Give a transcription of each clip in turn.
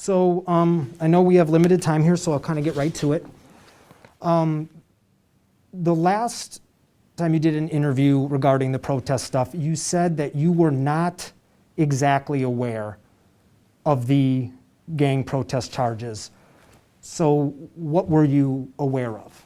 So I know we have limited time here, so I'll kind of get right to it. The last time you did an interview regarding the protest stuff, you said that you were not exactly aware of the gang protest charges. So what were you aware of?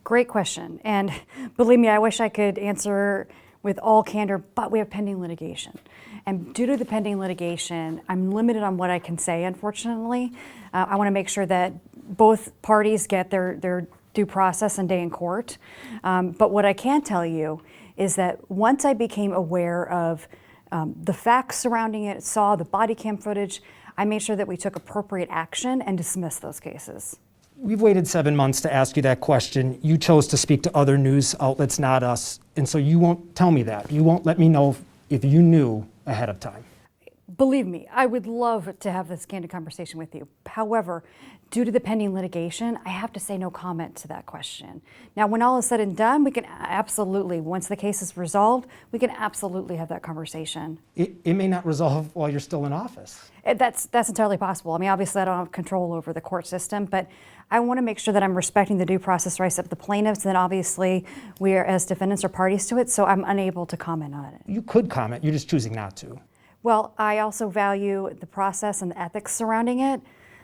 Great question. And believe me, I wish I could answer with all candor, but we have pending litigation. And due to the pending litigation, I'm limited on what I can say, unfortunately. I want to make sure that both parties get their due process and day in court. But what I can tell you is that once I became aware of the facts surrounding it, saw the body cam footage, I made sure that we took appropriate action and dismissed those cases. We've waited 7 months to ask you that question. You chose to speak to other news outlets, not us. And so you won't tell me that. You won't let me know if you knew ahead of time. Believe me, I would love to have this candid conversation with you. However, due to the pending litigation, I have to say no comment to that question. Now, when all is said and done, we can absolutely, once the case is resolved, we can absolutely have that conversation. It may not resolve while you're still in office. That's entirely possible. I mean, obviously, I don't have control over the court system, but I want to make sure that I'm respecting the due process rights of the plaintiffs, and then obviously we are, as defendants, are parties to it, so I'm unable to comment on it. You could comment, you're just choosing not to. Well, I also value the process and the ethics surrounding it,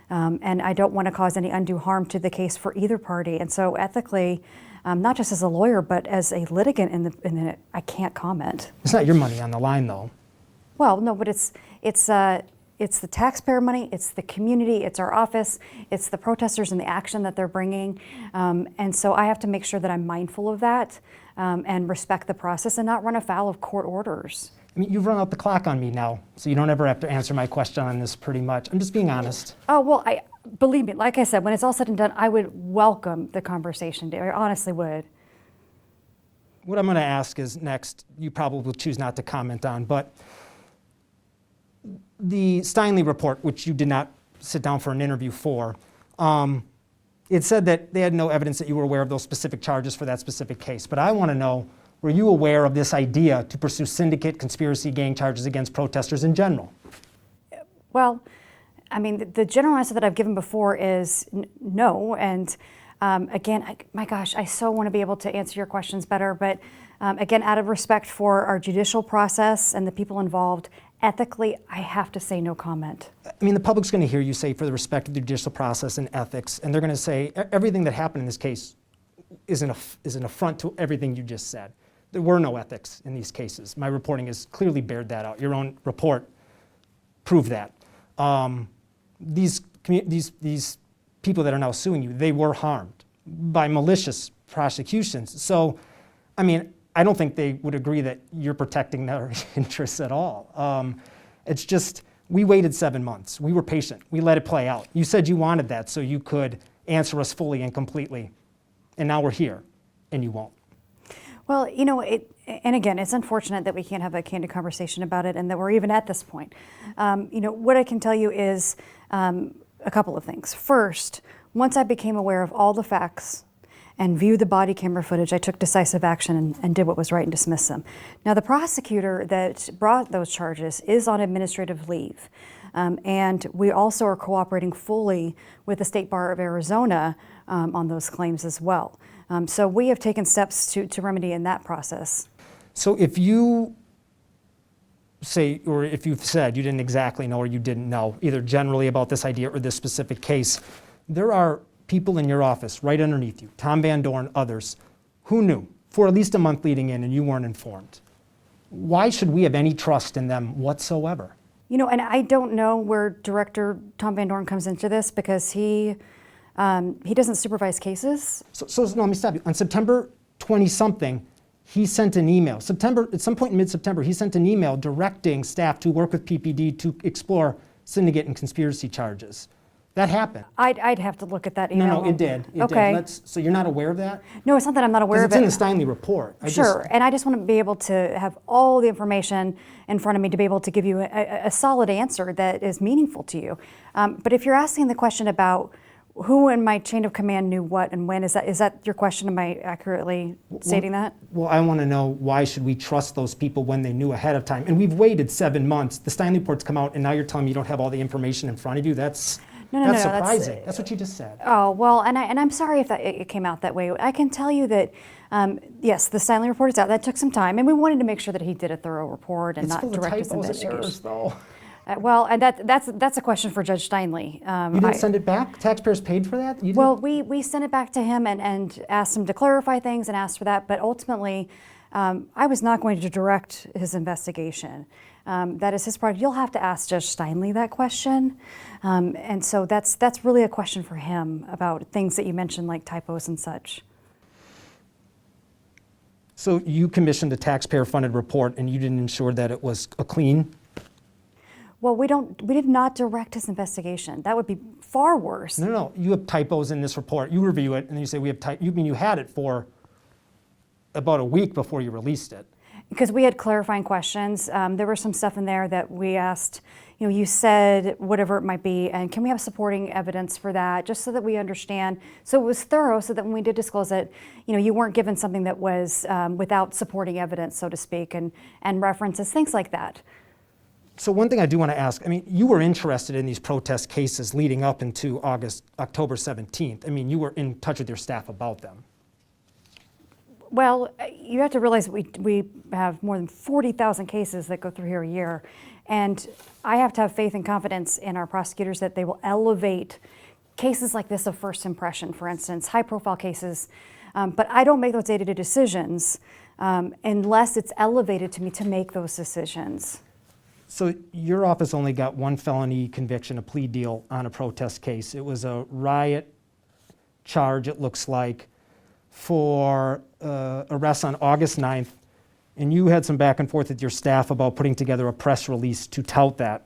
and I don't want to cause any undue harm to the case for either party. And so ethically, not just as a lawyer, but as a litigant in it, I can't comment. It's not your money on the line, though. Well, no, but it's the taxpayer money, it's the community, it's our office, it's the protesters and the action that they're bringing. And so I have to make sure that I'm mindful of that and respect the process and not run afoul of court orders. I mean, you've run out the clock on me now, so you don't ever have to answer my question on this pretty much. I'm just being honest. Oh, well, believe me, like I said, when it's all said and done, I would welcome the conversation. I honestly would. What I'm going to ask is next, you probably will choose not to comment on, but the Steinle report, which you did not sit down for an interview for, it said that they had no evidence that you were aware of those specific charges for that specific case. But I want to know, were you aware of this idea to pursue syndicate, conspiracy, gang charges against protesters in general? Well, I mean, the general answer that I've given before is no. And again, my gosh, I so want to be able to answer your questions better. But again, out of respect for our judicial process and the people involved, ethically, I have to say no comment. I mean, the public's going to hear you say for the respect of the judicial process and ethics, and they're going to say everything that happened in this case is an affront to everything you just said. There were no ethics in these cases. My reporting has clearly bared that out. Your own report proved that. These people that are now suing you, they were harmed by malicious prosecutions. So, I mean, I don't think they would agree that you're protecting their interests at all. It's just, we waited 7 months. We were patient. We let it play out. You said you wanted that so you could answer us fully and completely. And now we're here, and you won't. Well, you know, and again, it's unfortunate that we can't have a candid conversation about it and that we're even at this point. You know, what I can tell you is a couple of things. First, once I became aware of all the facts and viewed the body camera footage, I took decisive action and did what was right and dismissed them. Now, the prosecutor that brought those charges is on administrative leave. And we also are cooperating fully with the State Bar of Arizona on those claims as well. So we have taken steps to remedy in that process. So if you say, or if you've said you didn't exactly know or you didn't know, either generally about this idea or this specific case, there are people in your office right underneath you, Tom Van Dorn, others, who knew for at least a month leading in and you weren't informed. Why should we have any trust in them whatsoever? You know, and I don't know where Director Tom Van Dorn comes into this because he doesn't supervise cases. So no, let me stop you. On September 20-something, he sent an email. At some point in mid-September, he sent an email directing staff to work with PPD to explore syndicate and conspiracy charges. That happened. I'd have to look at that email. No, it did. Okay. So you're not aware of that? No, it's not that I'm not aware of it. It's in the Steinle report. Sure, and I just want to be able to have all the information in front of me to be able to give you a solid answer that is meaningful to you. But if you're asking the question about who in my chain of command knew what and when? Is that your question? Am I accurately stating that? Well, I want to know, why should we trust those people when they knew ahead of time? And we've waited 7 months. The Steinle report's come out, and now you're telling me you don't have all the information in front of you? That's surprising. That's what you just said. Oh, well, and I'm sorry if it came out that way. I can tell you that, yes, the Steinle report is out. That took some time, and we wanted to make sure that he did a thorough report and It's not full of direct his typos and investigation. errors, though. Well, and that's a question for Judge Steinle. You didn't send it back? Taxpayers paid for that? You didn't? Well, we sent it back to him and asked him to clarify things and asked for that, but ultimately, I was not going to direct his investigation. That is his part. You'll have to ask Judge Steinle that question, and so that's really a question for him about things that you mentioned, like typos and such. So you commissioned a taxpayer-funded report, and you didn't ensure that it was a clean? Well, we did not direct his investigation. That would be far worse. No. You have typos in this report. You review it, and then you say we have you mean you had it for about a week before you released it? Because we had clarifying questions. There was some stuff in there that we asked, you said whatever it might be, and can we have supporting evidence for that, just so that we understand. So it was thorough, so that when we did disclose it, you weren't given something that was without supporting evidence, so to speak, and references, things like that. So one thing I do want to ask, you were interested in these protest cases leading up into October 17th. You were in touch with your staff about them. Well, you have to realize we have more than 40,000 cases that go through here a year. And I have to have faith and confidence in our prosecutors that they will elevate cases like this of first impression, for instance, high-profile cases. But I don't make those day-to-day decisions unless it's elevated to me to make those decisions. So your office only got one felony conviction, a plea deal on a protest case. It was a riot charge, it looks like, for arrests on August 9th. And you had some back and forth with your staff about putting together a press release to tout that.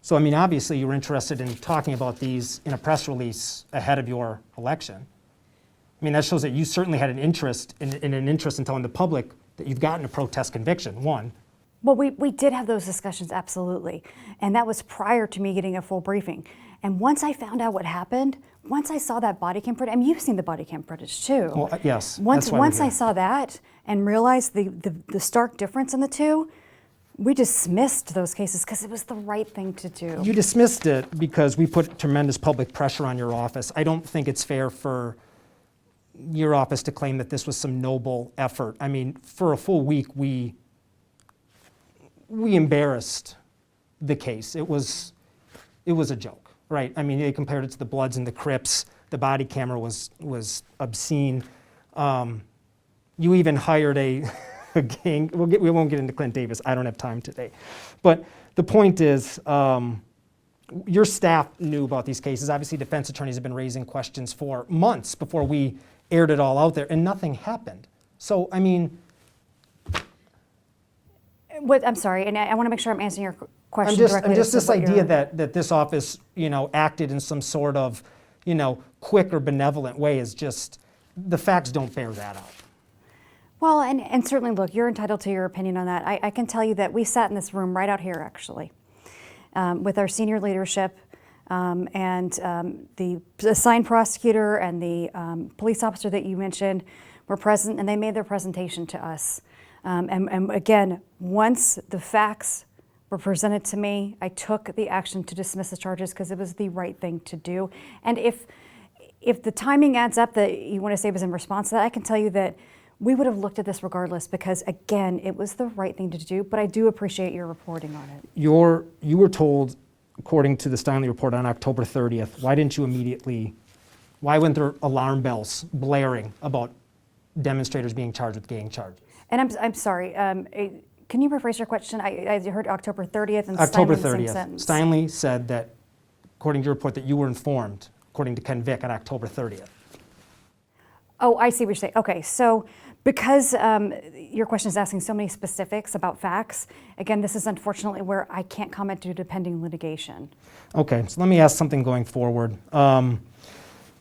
So, obviously you were interested in talking about these in a press release ahead of your election. That shows that you certainly had an interest in telling the public that you've gotten a protest conviction, one. Well, we did have those discussions, absolutely. And that was prior to me getting a full briefing. And once I found out what happened, once I saw that body cam footage, you've seen the body cam footage too. Well, yes. Once I saw that and realized the stark difference in the two, we dismissed those cases because it was the right thing to do. You dismissed it because we put tremendous public pressure on your office. I don't think it's fair for your office to claim that this was some noble effort. For a full week, we embarrassed the case. It was a joke, right? They compared it to the Bloods and the Crips. The body camera was obscene. You even hired a gang. We won't get into Clint Davis. I don't have time today. But the point is, your staff knew about these cases. Obviously, defense attorneys have been raising questions for months before we aired it all out there, and nothing happened. So, I'm sorry, and I want to make sure I'm answering your question directly. Just this idea that this office, acted in some sort of, quick or benevolent way is just, the facts don't bear that out. Well, and certainly, look, you're entitled to your opinion on that. I can tell you that we sat in this room right out here, actually, with our senior leadership and the assigned prosecutor and the police officer that you mentioned were present, and they made their presentation to us. And again, once the facts were presented to me, I took the action to dismiss the charges because it was the right thing to do. And if the timing adds up that you want to say was in response to that, I can tell you that we would have looked at this regardless because, again, it was the right thing to do, but I do appreciate your reporting on it. You were told, according to the Steinle report on October 30th, why weren't there alarm bells blaring about demonstrators being charged with gang charges? And I'm sorry, can you rephrase your question? I heard October 30th and October Steinle in the same 30th. sentence. Steinle said that, according to your report, that you were informed, according to Ken Vick, on October 30th. Oh, I see what you're saying. Okay, so because your question is asking so many specifics about facts, again, this is unfortunately where I can't comment due to pending litigation. Okay, so let me ask something going forward.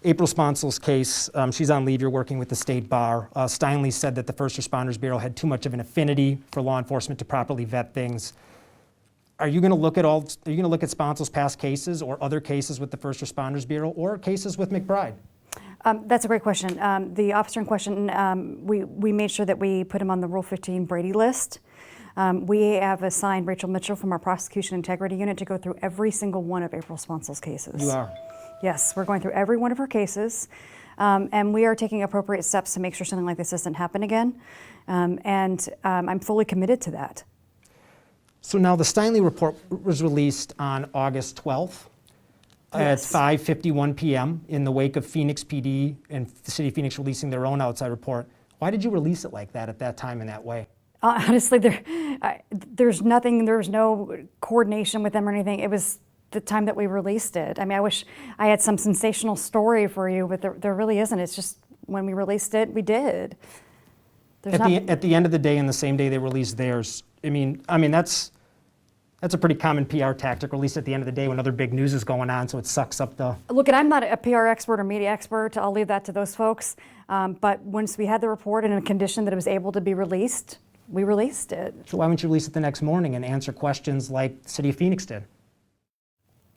April Sponsel's case, she's on leave, you're working with the state bar. Steinle said that the First Responders Bureau had too much of an affinity for law enforcement to properly vet things. Are you going to look at Sponsel's past cases or other cases with the First Responders Bureau or cases with McBride? That's a great question. The officer in question, we made sure that we put him on the Rule 15 Brady list. We have assigned Rachel Mitchell from our Prosecution Integrity Unit to go through every single one of April Sponsel's cases. You are? Yes, we're going through every one of her cases, and we are taking appropriate steps to make sure something like this doesn't happen again, and I'm fully committed to that. So now the Steinle report was released on August 12th. Yes. At 5:51 p.m. in the wake of Phoenix PD and the City of Phoenix releasing their own outside report. Why did you release it like that at that time in that way? Honestly, there's nothing, there was no coordination with them or anything. It was the time that we released it. I mean, I wish I had some sensational story for you, but there really isn't. It's just when we released it, we did. At the end of the day, and the same day they released theirs, I mean that's a pretty common PR tactic, or at least at the end of the day when other big news is going on, so it sucks up the... Look, and I'm not a PR expert or media expert. I'll leave that to those folks. But once we had the report and in a condition that it was able to be released, we released it. So why wouldn't you release it the next morning and answer questions like the City of Phoenix did?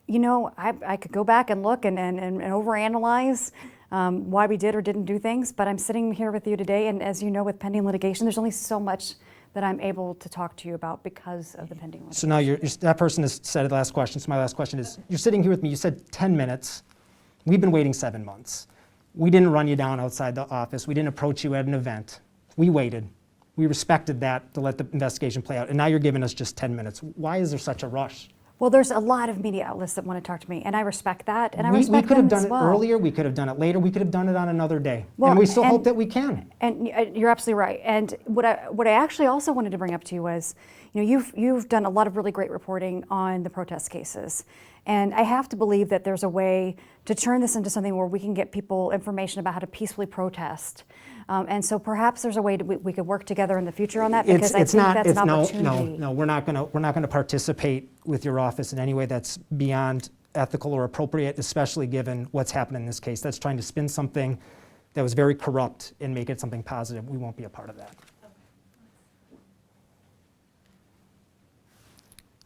You know, I could go back and look and overanalyze why we did or didn't do things, but I'm sitting here with you today, and as you know, with pending litigation, there's only so much that I'm able to talk to you about because of the pending litigation. So now that person has said the last question, so my last question is, you're sitting here with me, you said 10 minutes. We've been waiting 7 months. We didn't run you down outside the office. We didn't approach you at an event. We waited. We respected that to let the investigation play out, and now you're giving us just 10 minutes. Why is there such a rush? Well, there's a lot of media outlets that want to talk to me, and I respect that, and I respect we could them have done as it well. earlier, we could have done it later, we could have done it on another day. Well, and we still hope that we can. And you're absolutely right. And what I actually also wanted to bring up to you was, you know, you've done a lot of really great reporting on the protest cases. And I have to believe that there's a way to turn this into something where we can get people information about how to peacefully protest. And so perhaps there's a way we could work together in the future on that, because I think that's an opportunity. No, we're not going to participate with your office in any way that's beyond ethical or appropriate, especially given what's happened in this case. That's trying to spin something that was very corrupt and make it something positive. We won't be a part of that.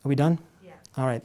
Are we done? Yeah. All right.